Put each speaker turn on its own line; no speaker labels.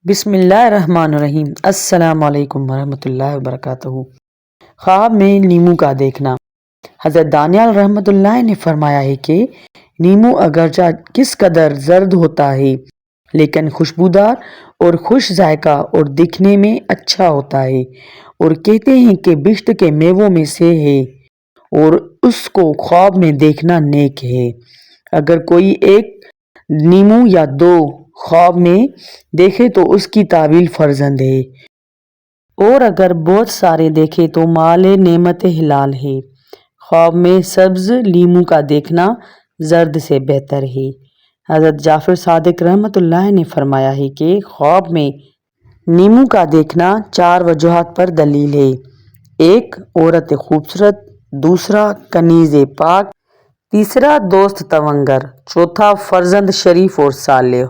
बिस्मिल्लाहिर्रहमानिर्रहीम। अस्सलाम वालेकुम वरहमतुल्लाहि वबरकातुहू। ख्वाब में नीमू का देखना। हज़रत दानियाल रहमतुल्लाह ने फरमाया है कि नीमू अगरचा किस कदर जर्द होता है लेकिन खुशबूदार और खुश जायका और दिखने में अच्छा होता है, और कहते हैं कि बिश्त के मेवों में से है और उसको ख्वाब में देखना नेक है। अगर कोई एक नीमू या दो ख्वाब में देखे तो उसकी तावील फर्जंद है, और अगर बहुत सारे देखे तो माल नेमत हिलाल है। ख्वाब में सब्ज नीमू का देखना जर्द से बेहतर है। हज़रत जाफ़र सादिक रहमतुल्लाह ने फरमाया है कि ख्वाब में नीमू का देखना 4 वजूहात पर दलील है। एक, औरत खूबसूरत, दूसरा कनीज़ पाक, तीसरा दोस्त तवंगर, चौथा फर्जंद शरीफ और सालेह।